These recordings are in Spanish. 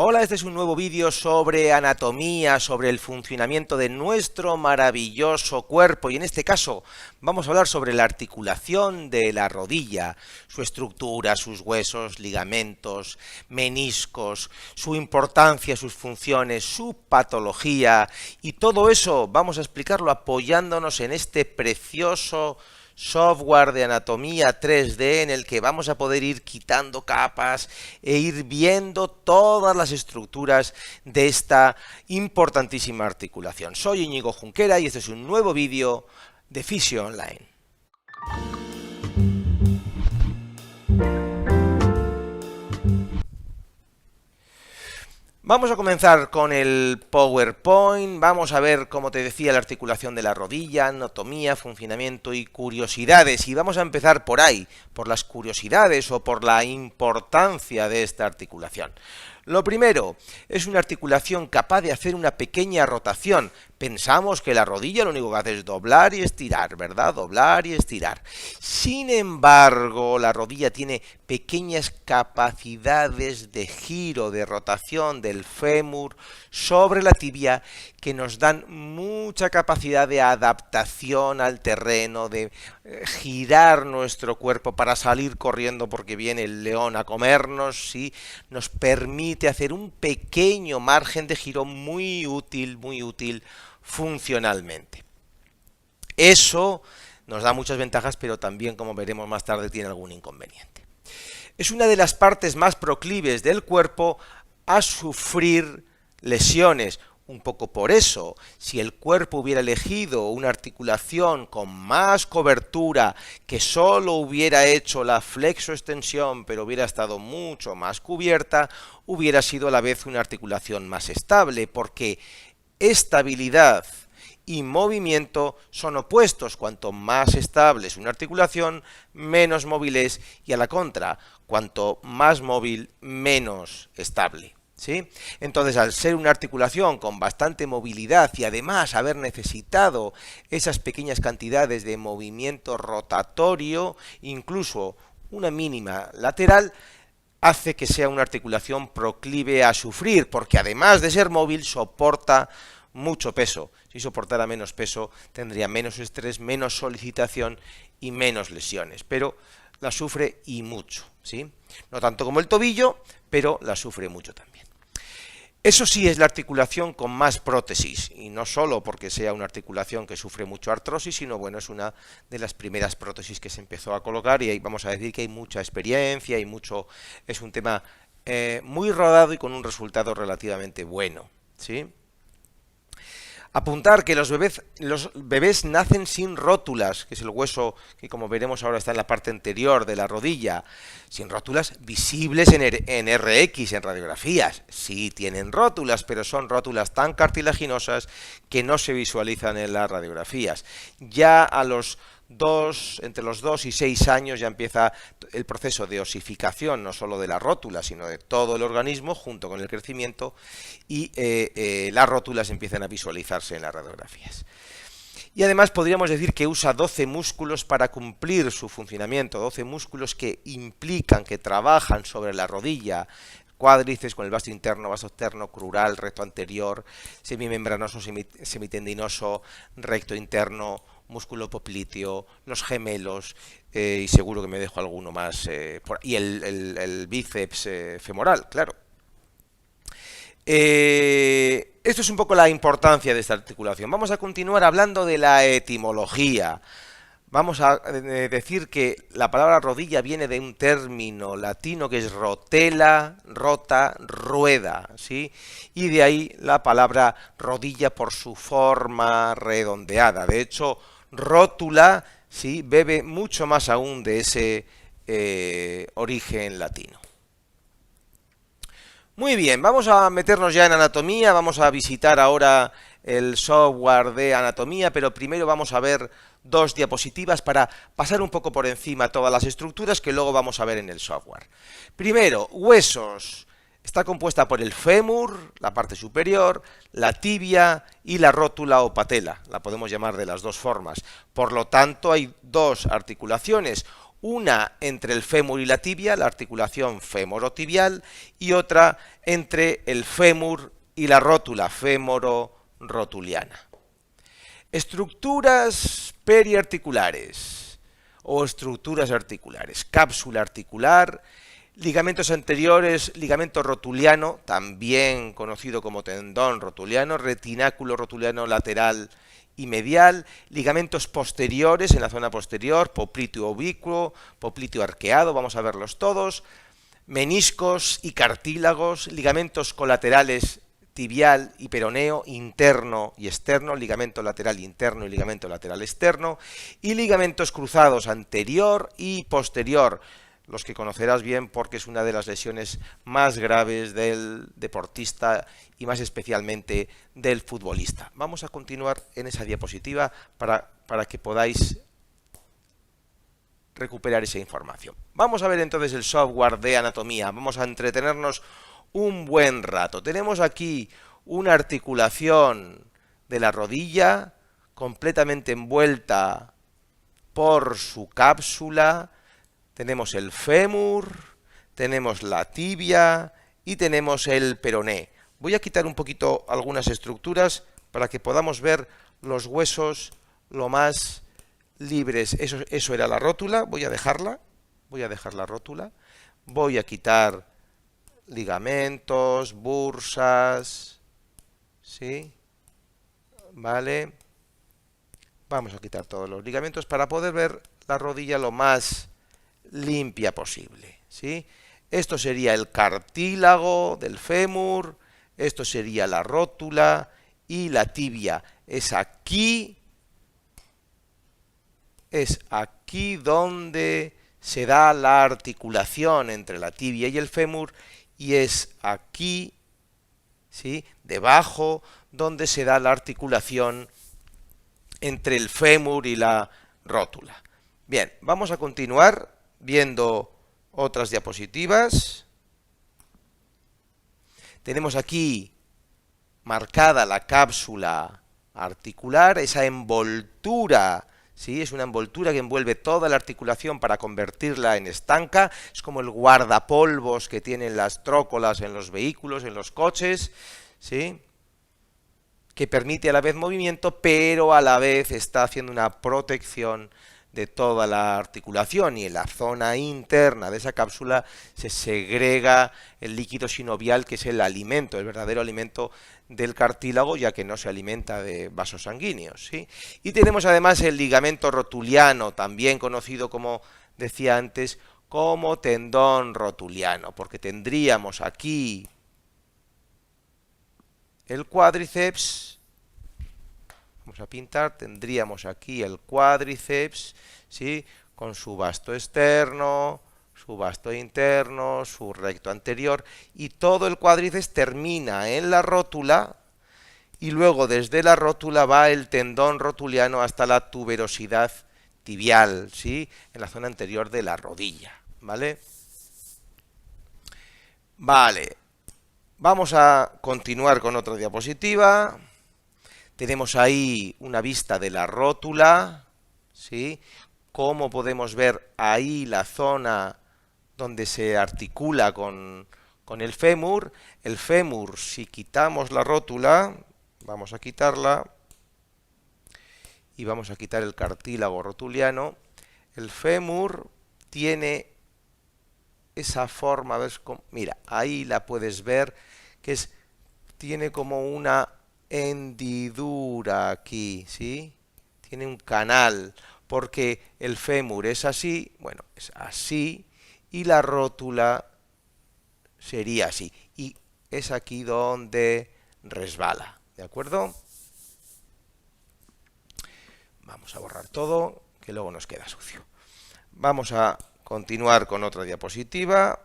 Hola, este es un nuevo vídeo sobre anatomía, sobre el funcionamiento de nuestro maravilloso cuerpo y en este caso vamos a hablar sobre la articulación de la rodilla, su estructura, sus huesos, ligamentos, meniscos, su importancia, sus funciones, su patología y todo eso vamos a explicarlo apoyándonos en este precioso software de anatomía 3D en el que vamos a poder ir quitando capas e ir viendo todas las estructuras de esta importantísima articulación. Soy Íñigo Junquera y este es un nuevo vídeo de Fisio Online. Vamos a comenzar con el PowerPoint, vamos a ver, como te decía, la articulación de la rodilla, anatomía, funcionamiento y curiosidades. Y vamos a empezar por ahí, por las curiosidades o por la importancia de esta articulación. Lo primero, es una articulación capaz de hacer una pequeña rotación. Pensamos que la rodilla lo único que hace es doblar y estirar, ¿verdad? Doblar y estirar. Sin embargo, la rodilla tiene pequeñas capacidades de giro, de rotación del fémur sobre la tibia que nos dan mucha capacidad de adaptación al terreno, de girar nuestro cuerpo para salir corriendo porque viene el león a comernos, ¿sí? Nos permite hacer un pequeño margen de giro muy útil funcionalmente. Eso nos da muchas ventajas, pero también, como veremos más tarde, tiene algún inconveniente. Es una de las partes más proclives del cuerpo a sufrir lesiones. Un poco por eso, si el cuerpo hubiera elegido una articulación con más cobertura, que solo hubiera hecho la flexoextensión, pero hubiera estado mucho más cubierta, hubiera sido a la vez una articulación más estable, porque estabilidad y movimiento son opuestos. Cuanto más estable es una articulación, menos móvil es, y a la contra, cuanto más móvil, menos estable. ¿Sí? Entonces, al ser una articulación con bastante movilidad y además haber necesitado esas pequeñas cantidades de movimiento rotatorio, incluso una mínima lateral, hace que sea una articulación proclive a sufrir, porque además de ser móvil, soporta mucho peso. Si soportara menos peso, tendría menos estrés, menos solicitación y menos lesiones, pero la sufre y mucho, ¿sí? No tanto como el tobillo, pero la sufre mucho también. Eso sí es la articulación con más prótesis, y no solo porque sea una articulación que sufre mucho artrosis, sino bueno, es una de las primeras prótesis que se empezó a colocar y ahí vamos a decir que hay mucha experiencia y mucho, es un tema muy rodado y con un resultado relativamente bueno, ¿sí? Apuntar que los bebés nacen sin rótulas, que es el hueso que, como veremos ahora, está en la parte anterior de la rodilla, sin rótulas visibles en RX, en radiografías. Sí tienen rótulas, pero son rótulas tan cartilaginosas que no se visualizan en las radiografías. Ya a los entre los 2 y 6 años ya empieza el proceso de osificación, no solo de la rótula, sino de todo el organismo, junto con el crecimiento, y las rótulas empiezan a visualizarse en las radiografías. Y además podríamos decir que usa 12 músculos para cumplir su funcionamiento, 12 músculos que implican, que trabajan sobre la rodilla, cuádriceps con el vasto interno, vasto externo, crural, recto anterior, semimembranoso, semitendinoso, recto interno, músculo popliteo, los gemelos, y seguro que me dejo alguno más, y el bíceps femoral, claro. Esto es un poco la importancia de esta articulación. Vamos a continuar hablando de la etimología. Vamos a decir que la palabra rodilla viene de un término latino que es rotela, rota, rueda, ¿sí? Y de ahí la palabra rodilla por su forma redondeada. De hecho, rótula, ¿sí?, bebe mucho más aún de ese origen latino. Muy bien, vamos a meternos ya en anatomía, vamos a visitar ahora el software de anatomía, pero primero vamos a ver dos diapositivas para pasar un poco por encima todas las estructuras que luego vamos a ver en el software. Primero, huesos. Está compuesta por el fémur, la parte superior, la tibia y la rótula o patela. La podemos llamar de las dos formas. Por lo tanto, hay dos articulaciones. una entre el fémur y la tibia, la articulación femorotibial, y otra entre el fémur y la rótula femororotuliana. Estructuras periarticulares o estructuras articulares. Cápsula articular, ligamentos anteriores, ligamento rotuliano, también conocido como tendón rotuliano, retináculo rotuliano lateral y medial, ligamentos posteriores en la zona posterior, popliteo ubicuo, popliteo arqueado, vamos a verlos todos, meniscos y cartílagos, ligamentos colaterales tibial y peroneo, interno y externo, ligamento lateral interno y ligamento lateral externo, y ligamentos cruzados anterior y posterior, los que conocerás bien porque es una de las lesiones más graves del deportista y más especialmente del futbolista. Vamos a continuar en esa diapositiva para que podáis recuperar esa información. Vamos a ver entonces el software de anatomía, vamos a entretenernos un buen rato. Tenemos aquí una articulación de la rodilla completamente envuelta por su cápsula. Tenemos el fémur, tenemos la tibia y tenemos el peroné. Voy a quitar un poquito algunas estructuras para que podamos ver los huesos lo más libres. Eso era la rótula, voy a dejar la rótula. Voy a quitar ligamentos, bursas, ¿sí? Vale. Vamos a quitar todos los ligamentos para poder ver la rodilla lo más limpia posible, ¿sí? Esto sería el cartílago del fémur, esto sería la rótula y la tibia. Es aquí donde se da la articulación entre la tibia y el fémur y es aquí, ¿sí?, debajo, donde se da la articulación entre el fémur y la rótula. Bien, vamos a continuar viendo otras diapositivas. Tenemos aquí marcada la cápsula articular, esa envoltura, ¿sí? Es una envoltura que envuelve toda la articulación para convertirla en estanca. Es como el guardapolvos que tienen las trócolas en los vehículos, en los coches, ¿sí?, que permite a la vez movimiento, pero a la vez está haciendo una protección de toda la articulación, y en la zona interna de esa cápsula se segrega el líquido sinovial, que es el alimento, el verdadero alimento del cartílago, ya que no se alimenta de vasos sanguíneos, ¿sí? Y tenemos además el ligamento rotuliano, también conocido, como decía antes, como tendón rotuliano, porque tendríamos aquí el cuádriceps. Vamos a pintar, tendríamos aquí el cuádriceps, ¿sí?, con su vasto externo, su vasto interno, su recto anterior, y todo el cuádriceps termina en la rótula, y luego desde la rótula va el tendón rotuliano hasta la tuberosidad tibial, ¿sí?, en la zona anterior de la rodilla, ¿vale? Vale, vamos a continuar con otra diapositiva. Tenemos ahí una vista de la rótula, ¿sí? Como podemos ver ahí la zona donde se articula con el fémur. El fémur, si quitamos la rótula, vamos a quitarla, y vamos a quitar el cartílago rotuliano. El fémur tiene esa forma, ¿ves? Mira, ahí la puedes ver, que tiene como una hendidura aquí, ¿sí? Tiene un canal, porque el fémur es así, bueno, es así, y la rótula sería así, y es aquí donde resbala, ¿de acuerdo? Vamos a borrar todo, que luego nos queda sucio. Vamos a continuar con otra diapositiva.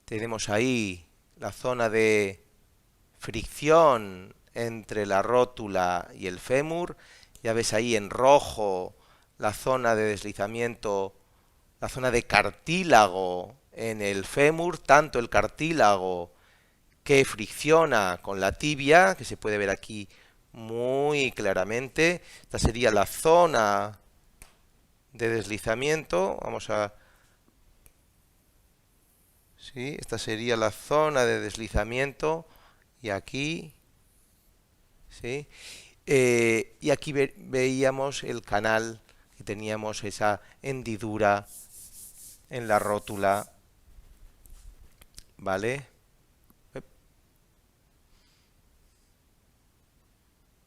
Tenemos ahí la zona de fricción entre la rótula y el fémur. Ya ves ahí en rojo la zona de deslizamiento, la zona de cartílago en el fémur, tanto el cartílago que fricciona con la tibia, que se puede ver aquí muy claramente. Esta sería la zona de deslizamiento. Vamos a... ¿sí? Esta sería la zona de deslizamiento. Y aquí... ¿sí? Y aquí veíamos el canal, que teníamos esa hendidura en la rótula, ¿vale?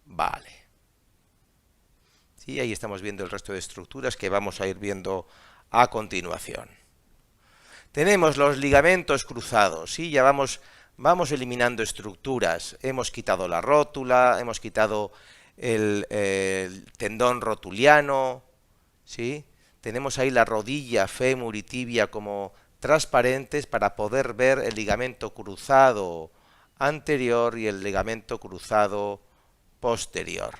Vale. Sí, ahí estamos viendo el resto de estructuras que vamos a ir viendo a continuación. Tenemos los ligamentos cruzados, ¿sí? Ya vamos eliminando estructuras. Hemos quitado la rótula, hemos quitado el tendón rotuliano, ¿sí? Tenemos ahí la rodilla, fémur y tibia como transparentes para poder ver el ligamento cruzado anterior y el ligamento cruzado posterior,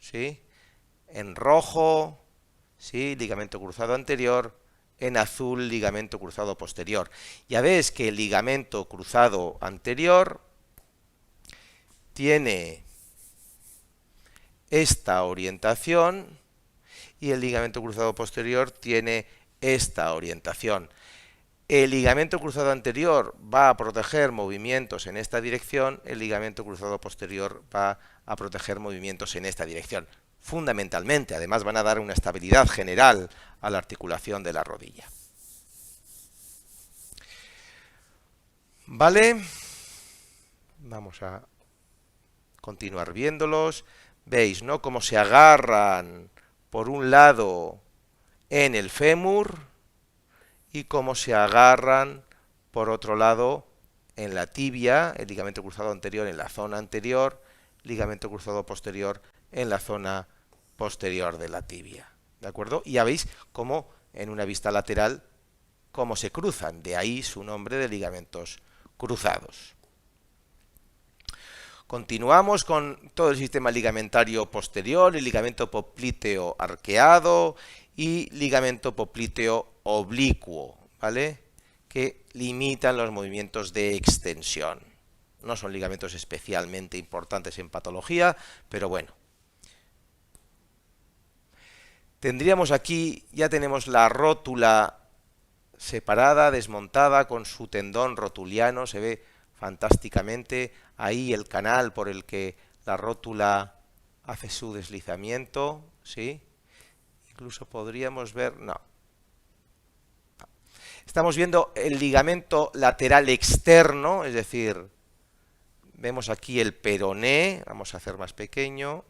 ¿sí? En rojo, ¿sí? Ligamento cruzado anterior, en azul, ligamento cruzado posterior. Ya ves que el ligamento cruzado anterior tiene esta orientación y el ligamento cruzado posterior tiene esta orientación. El ligamento cruzado anterior va a proteger movimientos en esta dirección, el ligamento cruzado posterior va a proteger movimientos en esta dirección. Fundamentalmente, además van a dar una estabilidad general a la articulación de la rodilla. ¿Vale? Vamos a continuar viéndolos. ¿Veis, no? Cómo se agarran por un lado en el fémur y cómo se agarran por otro lado en la tibia, el ligamento cruzado anterior en la zona anterior, ligamento cruzado posterior en la zona posterior de la tibia. ¿De acuerdo? Y ya veis cómo en una vista lateral cómo se cruzan, de ahí su nombre de ligamentos cruzados. Continuamos con todo el sistema ligamentario posterior, el ligamento popliteo arqueado y ligamento popliteo oblicuo, ¿vale? Que limitan los movimientos de extensión. No son ligamentos especialmente importantes en patología, pero bueno. Tendríamos aquí, ya tenemos la rótula separada, desmontada, con su tendón rotuliano, se ve fantásticamente ahí el canal por el que la rótula hace su deslizamiento, ¿sí? Incluso podríamos ver, no. Estamos viendo el ligamento lateral externo, es decir, vemos aquí el peroné, vamos a hacer más pequeño,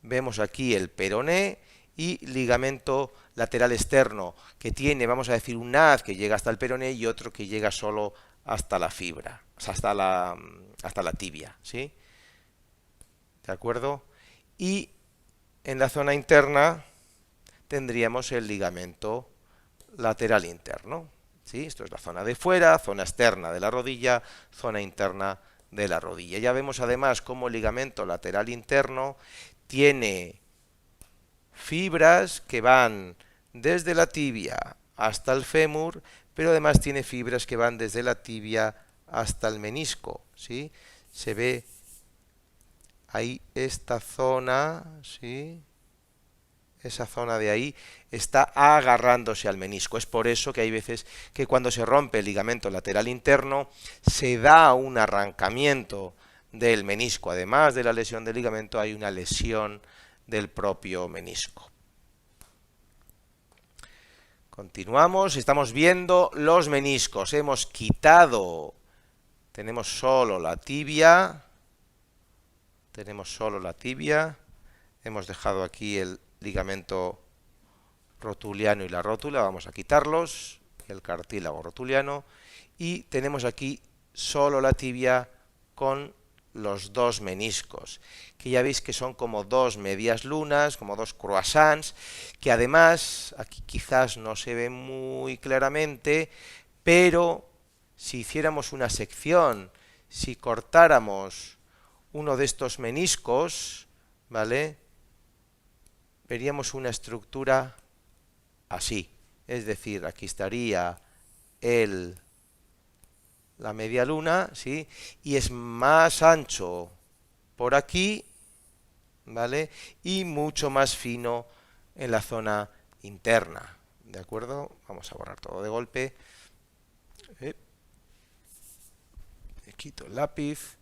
vemos aquí el peroné y ligamento lateral externo, que tiene, vamos a decir, un haz que llega hasta el peroné y otro que llega solo hasta la fibra, o sea, hasta la tibia, ¿sí? ¿De acuerdo? Y en la zona interna tendríamos el ligamento lateral interno, ¿sí? Esto es la zona de fuera, zona externa de la rodilla, zona interna de la rodilla. Ya vemos además cómo el ligamento lateral interno tiene fibras que van desde la tibia hasta el fémur, pero además tiene fibras que van desde la tibia hasta el menisco, ¿sí? Se ve ahí esta zona, ¿sí? Esa zona de ahí está agarrándose al menisco. Es por eso que hay veces que cuando se rompe el ligamento lateral interno se da un arrancamiento del menisco. Además de la lesión del ligamento hay una lesión del propio menisco. Continuamos, estamos viendo los meniscos. Hemos quitado, tenemos solo la tibia, hemos dejado aquí el ligamento rotuliano y la rótula, vamos a quitarlos, el cartílago rotuliano, y tenemos aquí solo la tibia con los dos meniscos, que ya veis que son como dos medias lunas, como dos croissants, que además, aquí quizás no se ve muy claramente, pero si hiciéramos una sección, si cortáramos uno de estos meniscos, ¿vale? Veríamos una estructura así, es decir, aquí estaría la media luna, ¿sí? Y es más ancho por aquí, ¿vale? Y mucho más fino en la zona interna, ¿de acuerdo? Vamos a borrar todo de golpe. Le quito el lápiz,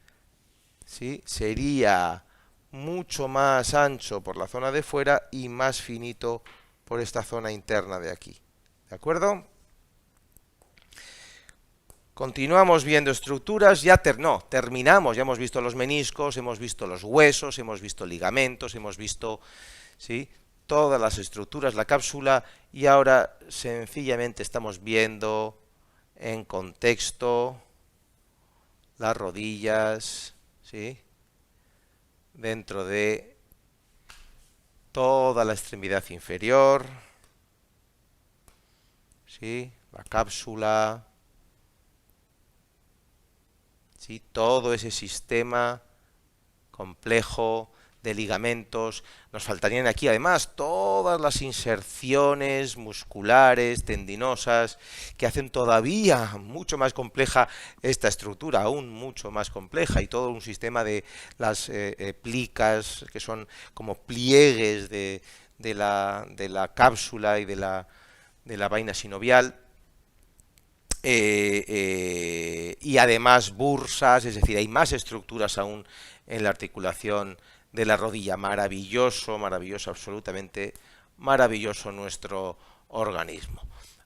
¿sí? Sería mucho más ancho por la zona de fuera y más finito por esta zona interna de aquí, ¿de acuerdo? Continuamos viendo estructuras, terminamos, ya hemos visto los meniscos, hemos visto los huesos, hemos visto ligamentos, hemos visto, ¿sí?, todas las estructuras, la cápsula, y ahora sencillamente estamos viendo en contexto las rodillas, ¿sí?, dentro de toda la extremidad inferior, ¿sí?, la cápsula, ¿sí?, todo ese sistema complejo de ligamentos. Nos faltarían aquí además todas las inserciones musculares, tendinosas, que hacen todavía mucho más compleja esta estructura, aún mucho más compleja, y todo un sistema de las plicas, que son como pliegues de la cápsula y de la vaina sinovial. Y además bursas, es decir, hay más estructuras aún en la articulación de la rodilla. Maravilloso, maravilloso, absolutamente maravilloso nuestro organismo.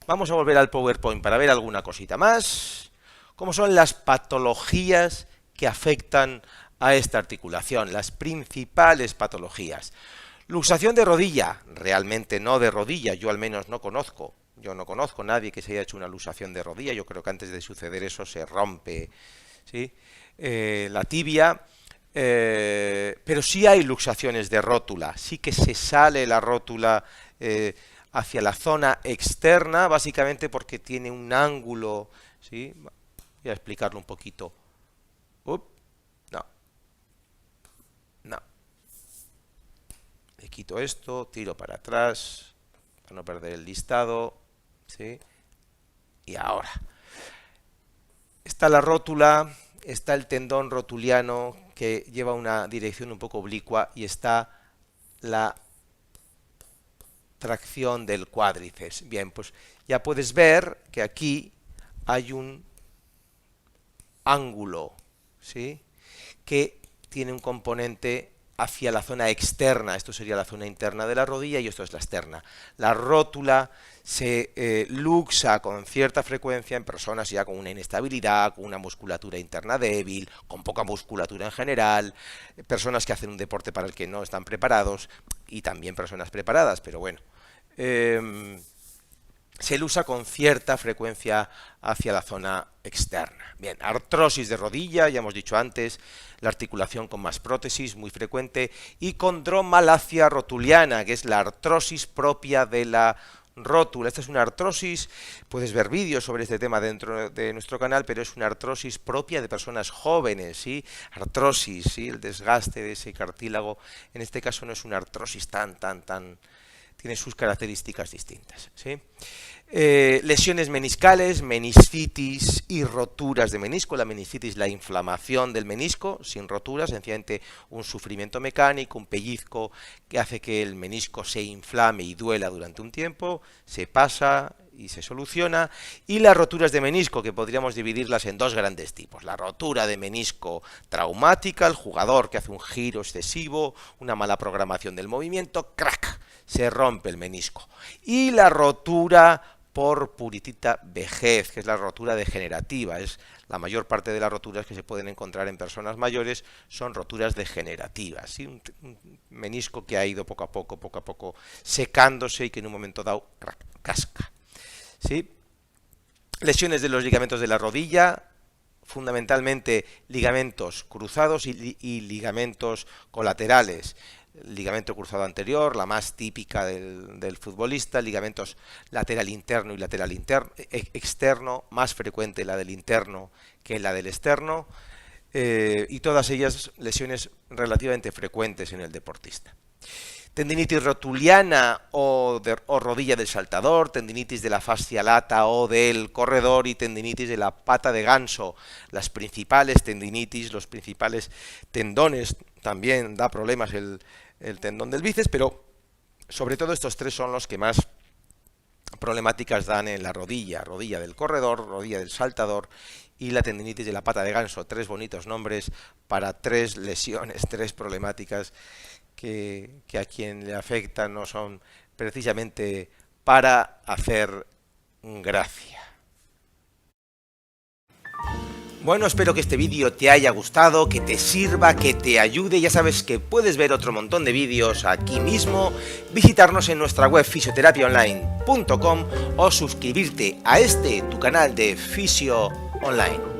Vamos a volver al PowerPoint para ver alguna cosita más. ¿Cómo son las patologías que afectan a esta articulación? Las principales patologías. Luxación de rodilla, realmente no de rodilla, yo al menos no conozco. Yo no conozco a nadie que se haya hecho una luxación de rodilla. Yo creo que antes de suceder eso se rompe, ¿sí?, la tibia. Pero sí hay luxaciones de rótula. Sí que se sale la rótula hacia la zona externa, básicamente porque tiene un ángulo, ¿sí? Voy a explicarlo un poquito. No. Le quito esto, tiro para atrás, para no perder el listado, ¿sí? Y ahora está la rótula, está el tendón rotuliano que lleva una dirección un poco oblicua, y está la tracción del cuádriceps. Bien, pues ya puedes ver que aquí hay un ángulo, ¿sí?, que tiene un componente hacia la zona externa. Esto sería la zona interna de la rodilla y esto es la externa. La rótula se luxa con cierta frecuencia en personas ya con una inestabilidad, con una musculatura interna débil, con poca musculatura en general, personas que hacen un deporte para el que no están preparados, y también personas preparadas, pero bueno. Se luxa con cierta frecuencia hacia la zona externa. Bien, artrosis de rodilla, ya hemos dicho antes, la articulación con más prótesis, muy frecuente, y condromalacia rotuliana, que es la artrosis propia de la rótula. Esta es una artrosis, puedes ver vídeos sobre este tema dentro de nuestro canal, pero es una artrosis propia de personas jóvenes, ¿sí? Artrosis, ¿sí?, el desgaste de ese cartílago. En este caso no es una artrosis tan tiene sus características distintas, ¿sí? Lesiones meniscales, meniscitis y roturas de menisco. La meniscitis, la inflamación del menisco, sin roturas, sencillamente un sufrimiento mecánico, un pellizco que hace que el menisco se inflame y duela durante un tiempo, se pasa y se soluciona. Y las roturas de menisco, que podríamos dividirlas en dos grandes tipos. La rotura de menisco traumática, el jugador que hace un giro excesivo, una mala programación del movimiento, ¡crack!, se rompe el menisco. Y la rotura por puritita vejez, que es la rotura degenerativa. Es la mayor parte de las roturas que se pueden encontrar en personas mayores son roturas degenerativas, ¿sí? Un menisco que ha ido poco a poco secándose y que en un momento dado casca, ¿sí? Lesiones de los ligamentos de la rodilla, fundamentalmente ligamentos cruzados y ligamentos colaterales. Ligamento cruzado anterior, la más típica del futbolista, ligamentos lateral interno y lateral externo, más frecuente la del interno que la del externo, y todas ellas lesiones relativamente frecuentes en el deportista. Tendinitis rotuliana o rodilla del saltador, tendinitis de la fascia lata o del corredor y tendinitis de la pata de ganso. Las principales tendinitis, los principales tendones también da problemas el tendón del bíceps, pero sobre todo estos tres son los que más problemáticas dan en la rodilla del corredor, rodilla del saltador y la tendinitis de la pata de ganso. Tres bonitos nombres para tres lesiones, tres problemáticas que a quien le afectan no son precisamente para hacer gracia. Bueno, espero que este vídeo te haya gustado, que te sirva, que te ayude. Ya sabes que puedes ver otro montón de vídeos aquí mismo, visitarnos en nuestra web fisioterapiaonline.com o suscribirte a tu canal de Fisio Online.